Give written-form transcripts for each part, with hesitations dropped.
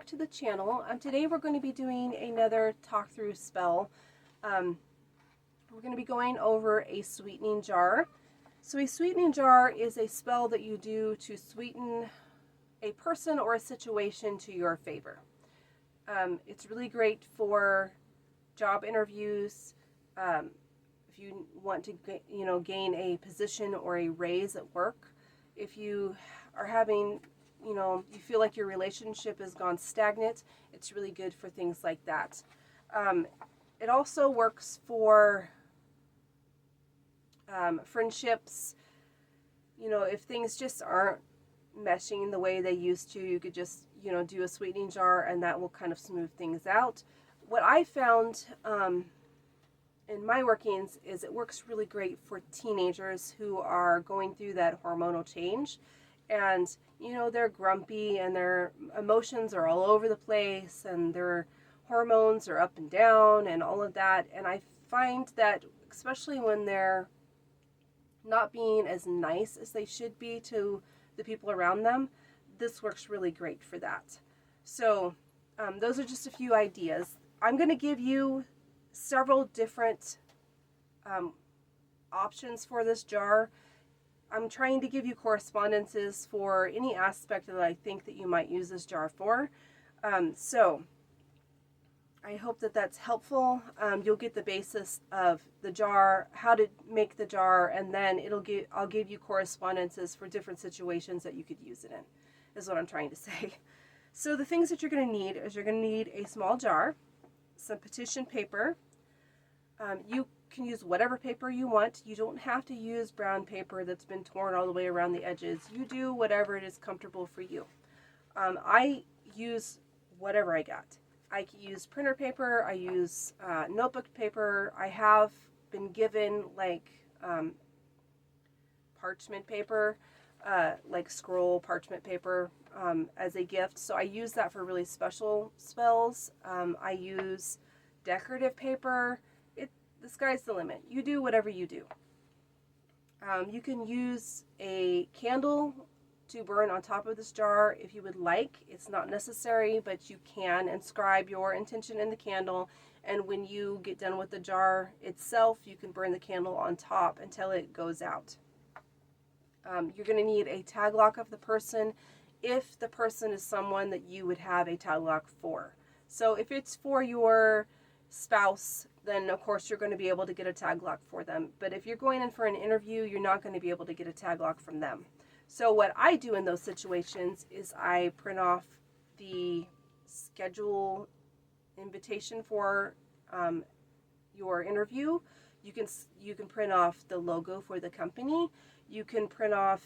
back to the channel. Today we're going to be doing another talk through spell. We're going to be going over a sweetening jar. So a sweetening jar is a spell that you do to sweeten a person or a situation to your favor. It's really great for job interviews, if you want to gain a position or a raise at work, if you are having you feel like your relationship has gone stagnant, it's really good for things like that. It also works for friendships. If things just aren't meshing the way they used to, you could just do a sweetening jar and that will kind of smooth things out. What I found in my workings is it works really great for teenagers who are going through that hormonal change, and they're grumpy and their emotions are all over the place and their hormones are up and down and all of that. And I find that especially when they're not being as nice as they should be to the people around them, this works really great for that. So those are just a few ideas. I'm going to give you several different options for this jar. I'm trying to give you correspondences for any aspect that I think that you might use this jar for. So I hope that that's helpful. You'll get the basis of the jar, how to make the jar, and then I'll give you correspondences for different situations that you could use it in, is what I'm trying to say. So the things that you're going to need is you're going to need a small jar, some petition paper. You can use whatever paper you want. You don't have to use brown paper that's been torn all the way around the edges. You do whatever it is comfortable for you. I use whatever I got. I use printer paper, I use notebook paper. I have been given parchment paper, like scroll parchment paper as a gift. So I use that for really special spells. I use decorative paper. The sky's the limit. You do whatever you do. You can use a candle to burn on top of this jar if you would like. It's not necessary, but you can inscribe your intention in the candle, and when you get done with the jar itself, you can burn the candle on top until it goes out. You're going to need a tag lock of the person if the person is someone that you would have a tag lock for. So if it's for your spouse, then of course you're going to be able to get a tag lock for them. But if you're going in for an interview, you're not going to be able to get a tag lock from them. So what I do in those situations is I print off the schedule invitation for your interview. You can print off the logo for the company. You can print off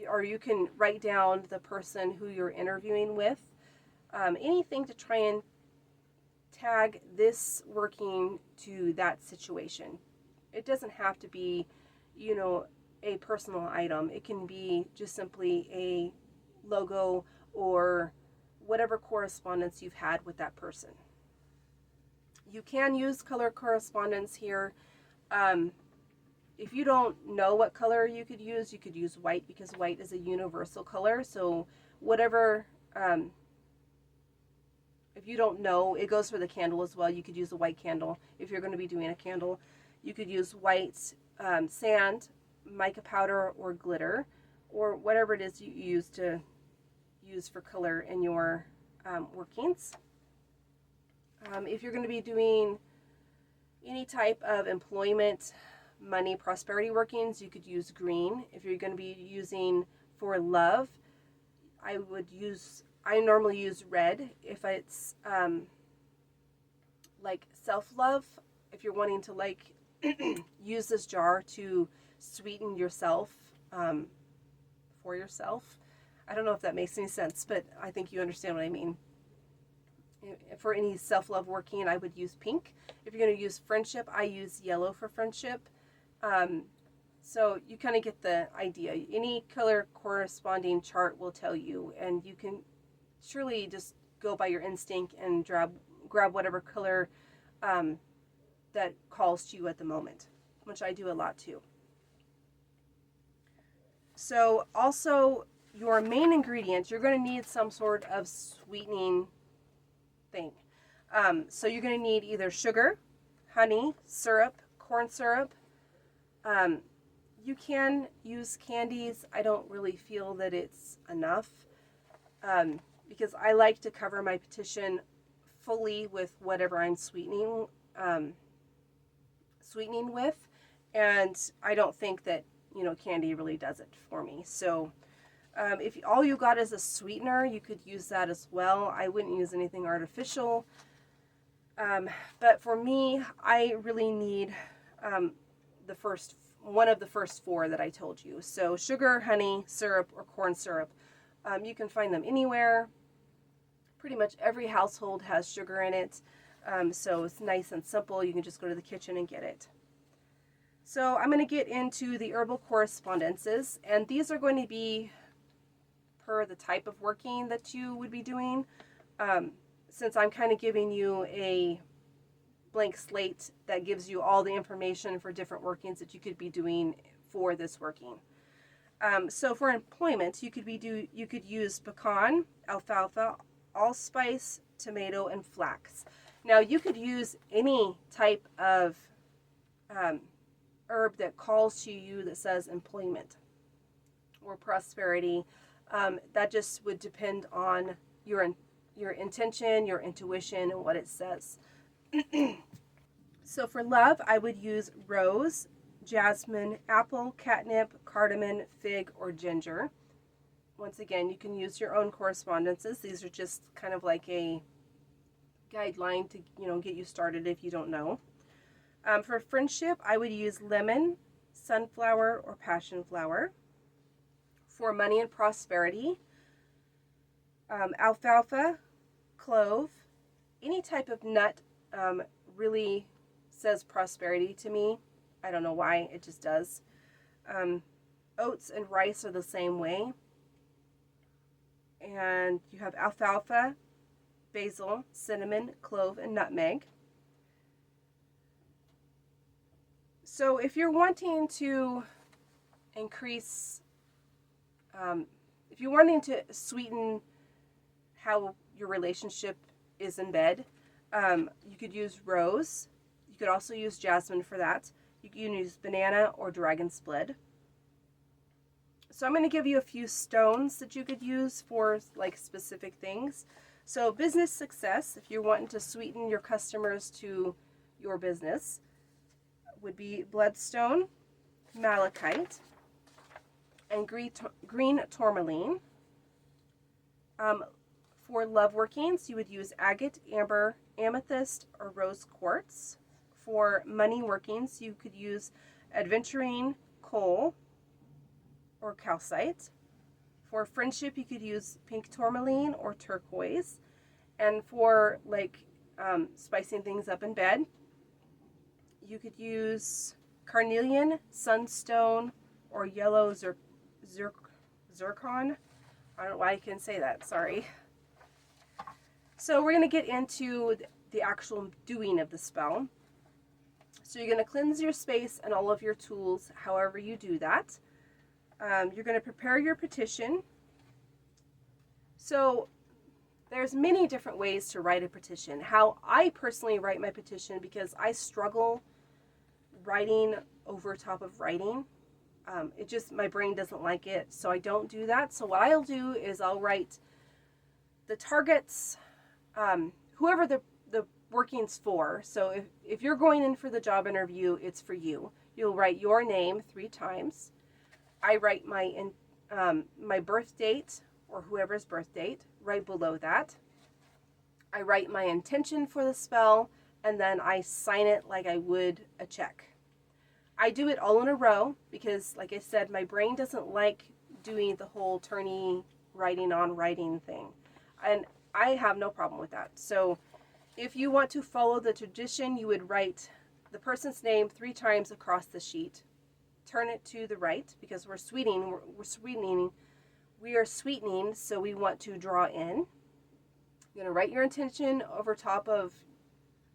or you can write down the person who you're interviewing with. Anything to try and tag this working to that situation. It doesn't have to be, a personal item. It can be just simply a logo or whatever correspondence you've had with that person. You can use color correspondence here. If you don't know what color you could use white, because white is a universal color. So whatever, if you don't know, it goes for the candle as well. You could use a white candle if you're going to be doing a candle. You could use white sand, mica powder, or glitter, or whatever it is you use for color in your workings. If you're going to be doing any type of employment, money, prosperity workings, you could use green. If you're going to be using for love, I normally use red. If it's like self-love, if you're wanting to use this jar to sweeten yourself for yourself. I don't know if that makes any sense, but I think you understand what I mean. For any self-love working, I would use pink. If you're going to use friendship, I use yellow for friendship. So you kind of get the idea. Any color corresponding chart will tell you, and you can surely just go by your instinct and grab whatever color that calls to you at the moment, which I do a lot too. So also your main ingredient, you're going to need some sort of sweetening thing. So you're going to need either sugar, honey, syrup, corn syrup. You can use candies. I don't really feel that it's enough because I like to cover my petition fully with whatever I'm sweetening with, and I don't think that candy really does it for me. So if all you got is a sweetener, you could use that as well. I wouldn't use anything artificial. But for me, I really need one of the first four that I told you. So sugar, honey, syrup, or corn syrup. You can find them anywhere. Pretty much every household has sugar in it. So it's nice and simple. You can just go to the kitchen and get it. So I'm going to get into the herbal correspondences, and these are going to be per the type of working that you would be doing. Since I'm kind of giving you a blank slate that gives you all the information for different workings that you could be doing for this working. So for employment, you could use pecan, alfalfa, allspice, tomato, and flax. Now you could use any type of herb that calls to you that says employment or prosperity. That just would depend on your intention, your intuition, and what it says. So for love, I would use rose, jasmine, apple, catnip, cardamom, fig, or ginger. Once again, you can use your own correspondences. These are just kind of like a guideline to get you started if you don't know. For friendship, I would use lemon, sunflower, or passion flower. For money and prosperity, alfalfa, clove, any type of nut really says prosperity to me. I don't know why, it just does. Oats and rice are the same way. And you have alfalfa, basil, cinnamon, clove, and nutmeg. So if you're wanting to increase, if you're wanting to sweeten how your relationship is in bed, you could use rose. You could also use jasmine for that. You can use banana or dragon's blood. So I'm going to give you a few stones that you could use for like specific things. So business success, if you're wanting to sweeten your customers to your business, would be bloodstone, malachite, and green tourmaline. For love workings, you would use agate, amber, amethyst, or rose quartz. For money workings, you could use aventurine, coal, or calcite. For friendship, you could use pink tourmaline or turquoise. And for spicing things up in bed, you could use carnelian, sunstone, or yellow zircon. I don't know why I can say that, sorry. So we're going to get into the actual doing of the spell. So you're going to cleanse your space and all of your tools, however you do that. You're going to prepare your petition. So there's many different ways to write a petition. How I personally write my petition, because I struggle writing over top of writing. My brain doesn't like it, so I don't do that. So what I'll do is I'll write the targets, whoever the working's for. So if you're going in for the job interview, it's for you. You'll write your name 3 times. I write my birth date, or whoever's birth date, right below that. I write my intention for the spell, and then I sign it like I would a check. I do it all in a row because, like I said, my brain doesn't like doing the whole turny writing thing. And I have no problem with that. So if you want to follow the tradition, you would write the person's name 3 times across the sheet. Turn it to the right because we're sweetening, so we want to draw in. You're going to write your intention over top of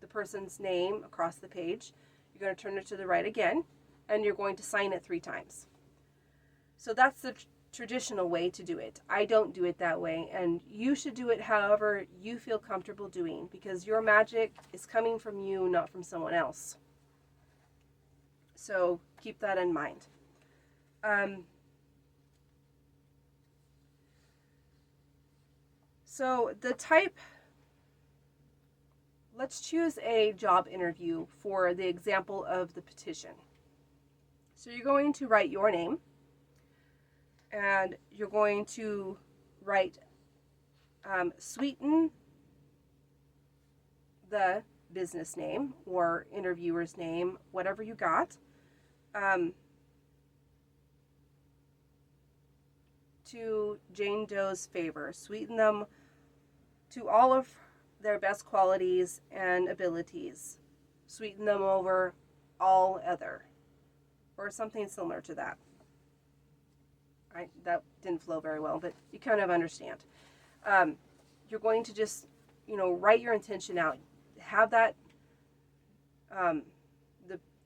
the person's name across the page. You're going to turn it to the right again, and you're going to sign it 3 times. So that's the traditional way to do it. I don't do it that way, and you should do it however you feel comfortable doing, because your magic is coming from you, not from someone else. So keep that in mind. So the type, let's choose a job interview for the example of the petition. So you're going to write your name, and you're going to write sweeten the business name or interviewer's name, whatever you got, to Jane Doe's favor. Sweeten them to all of their best qualities and abilities. Sweeten them over all other, or something similar to that. That didn't flow very well, but you kind of understand. You're going to just, write your intention out. Have that,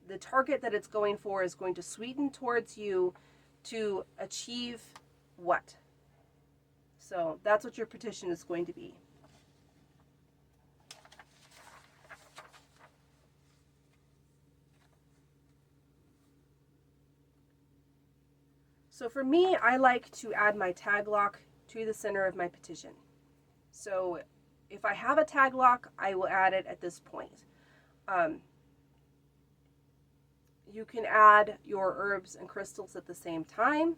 the target that it's going for is going to sweeten towards you to achieve what? So that's what your petition is going to be. So for me, I like to add my tag lock to the center of my petition. So if I have a tag lock, I will add it at this point. You can add your herbs and crystals at the same time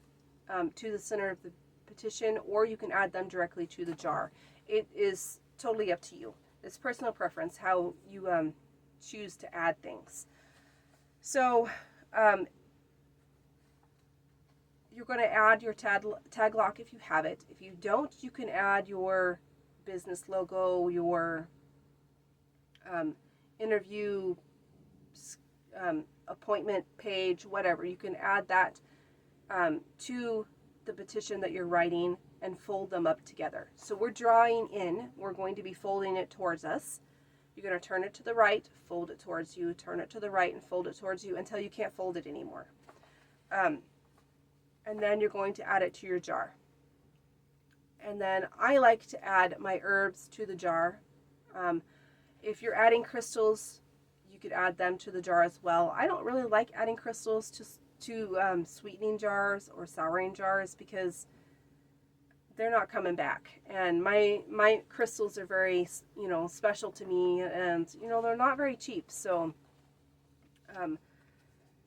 to the center of the petition, or you can add them directly to the jar. It is totally up to you. It's personal preference how you choose to add things. So you're going to add your tag lock if you have it. If you don't, you can add your business logo, your interview appointment page, whatever. You can add that to the petition that you're writing and fold them up together. So we're drawing in, we're going to be folding it towards us. You're going to turn it to the right, fold it towards you, turn it to the right, and fold it towards you until you can't fold it anymore. And then you're going to add it to your jar. And then I like to add my herbs to the jar. If you're adding crystals, you could add them to the jar as well. I don't really like adding crystals to sweetening jars or souring jars because they're not coming back. And my crystals are very, special to me, and they're not very cheap. So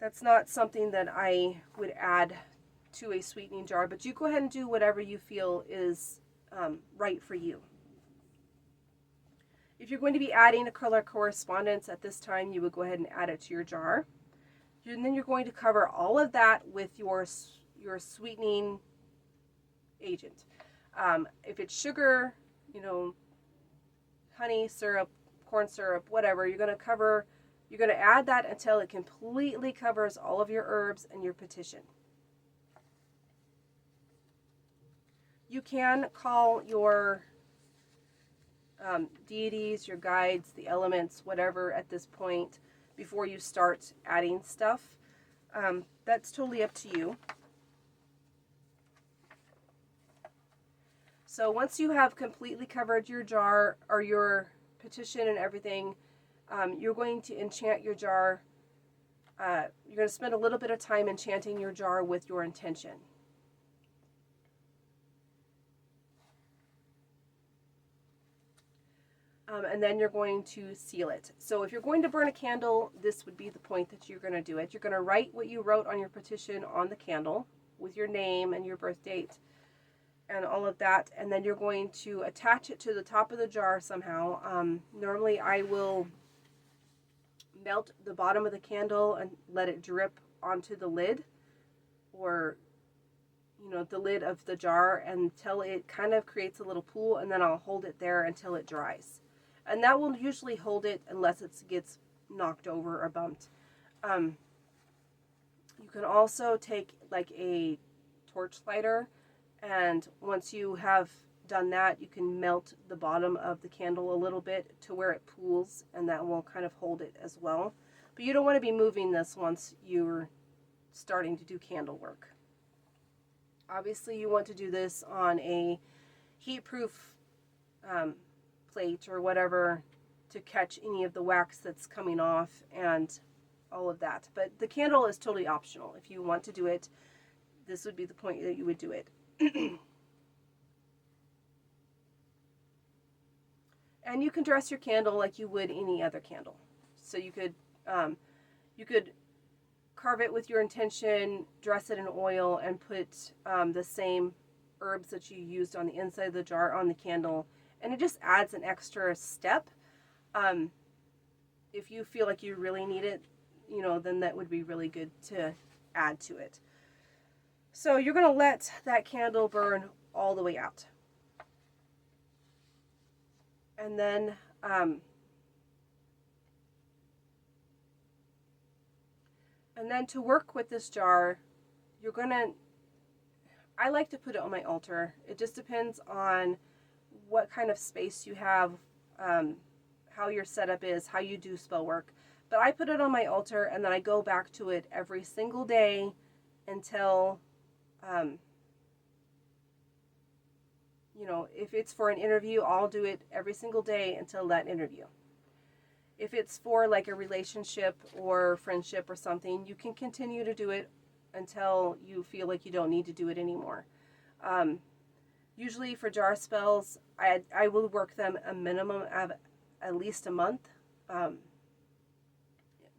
that's not something that I would add to a sweetening jar, but you go ahead and do whatever you feel is right for you. If you're going to be adding a color correspondence at this time, you would go ahead and add it to your jar. And then you're going to cover all of that with your sweetening agent. If it's sugar, honey, syrup, corn syrup, whatever, you're going to add that until it completely covers all of your herbs and your petition. You can call your deities, your guides, the elements, whatever at this point before you start adding stuff. That's totally up to you. So once you have completely covered your jar or your petition and everything, you're going to enchant your jar. You're going to spend a little bit of time enchanting your jar with your intention. And then you're going to seal it. So if you're going to burn a candle, this would be the point that you're going to do it. You're going to write what you wrote on your petition on the candle with your name and your birth date and all of that. And then you're going to attach it to the top of the jar somehow. Normally I will melt the bottom of the candle and let it drip onto the lid, or the lid of the jar, until it kind of creates a little pool, and then I'll hold it there until it dries. And that will usually hold it unless it gets knocked over or bumped. You can also take like a torch lighter, and once you have done that, you can melt the bottom of the candle a little bit to where it pools, and that will kind of hold it as well. But you don't want to be moving this once you're starting to do candle work. Obviously you want to do this on a heat-proof plate or whatever to catch any of the wax that's coming off and all of that. But the candle is totally optional. If you want to do it, this would be the point that you would do it. And you can dress your candle like you would any other candle. So you could carve it with your intention, dress it in oil, and put the same herbs that you used on the inside of the jar on the candle. And it just adds an extra step. If you feel like you really need it, you know, then that would be really good to add to it. So you're going to let that candle burn all the way out. And then to work with this jar, you're going to, I like to put it on my altar. It just depends on what kind of space you have, how your setup is, how you do spell work. But I put it on my altar, and then I go back to it every single day until, you know, if it's for an interview, I'll do it every single day until that interview. If it's for like a relationship or friendship or something, you can continue to do it until you feel like you don't need to do it anymore. Usually for jar spells, I will work them a minimum of at least a month.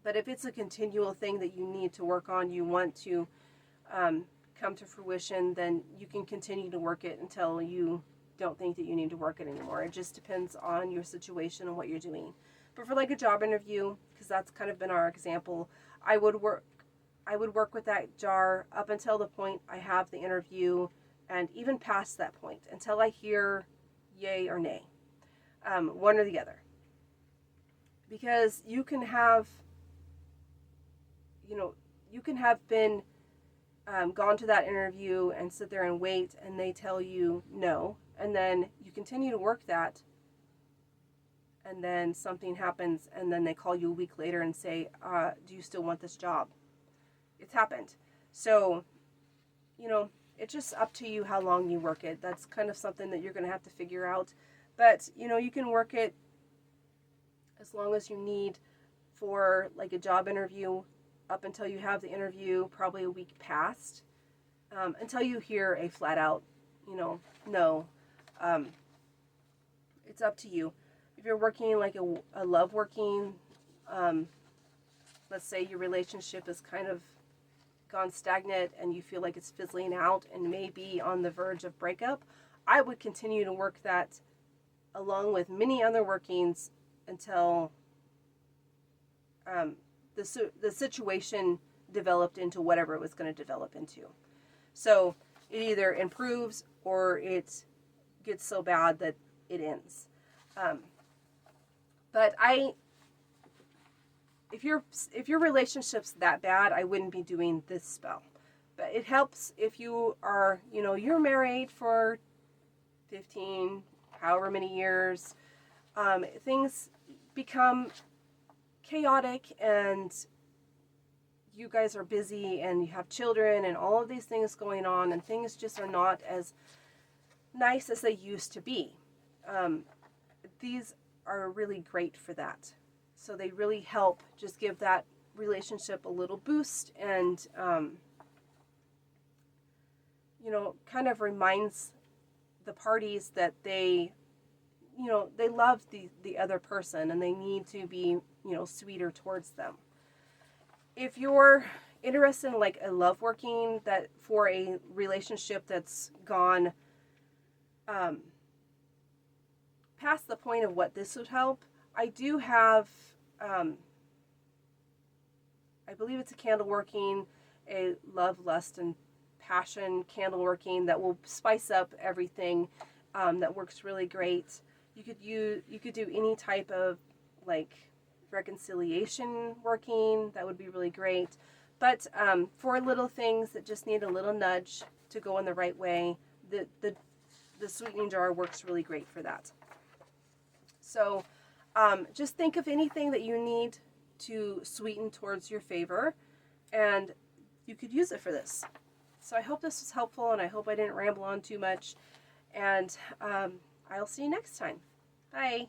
But if it's a continual thing that you need to work on, you want to come to fruition, then you can continue to work it until you don't think that you need to work it anymore. It just depends on your situation and what you're doing. But for like a job interview, because that's kind of been our example, I would work with that jar up until the point I have the interview, and even past that point until I hear yay or nay, one or the other. Because you can have been gone to that interview and sit there and wait, and they tell you no, and then you continue to work that, and then something happens, and then they call you a week later and say, do you still want this job? It's happened. So, you know, it's just up to you how long you work it. That's kind of something that you're going to have to figure out. But, you know, you can work it as long as you need for like a job interview up until you have the interview, probably a week past, until you hear a flat out, you know, no. It's up to you. If you're working like a love working, let's say your relationship is kind of gone stagnant and you feel like it's fizzling out and may be on the verge of breakup, I would continue to work that along with many other workings until the situation developed into whatever it was going to develop into. So it either improves or it gets so bad that it ends. But if your relationship's that bad, I wouldn't be doing this spell. But it helps if you are, you know, you're married for 15, however many years. Things become chaotic and you guys are busy and you have children and all of these things going on, and things just are not as nice as they used to be. These are really great for that. So they really help just give that relationship a little boost, and you know, kind of reminds the parties that they, you know, they love the other person and they need to be, you know, sweeter towards them. If you're interested in like a love working that for a relationship that's gone past the point of what this would help, I do have, I believe it's a candle working, a love, lust, and passion candle working that will spice up everything. That works really great. You could do any type of like reconciliation working. That would be really great. But for little things that just need a little nudge to go in the right way, the sweetening jar works really great for that. So just think of anything that you need to sweeten towards your favor, and you could use it for this. So I hope this was helpful, and I hope I didn't ramble on too much. And I'll see you next time. Bye.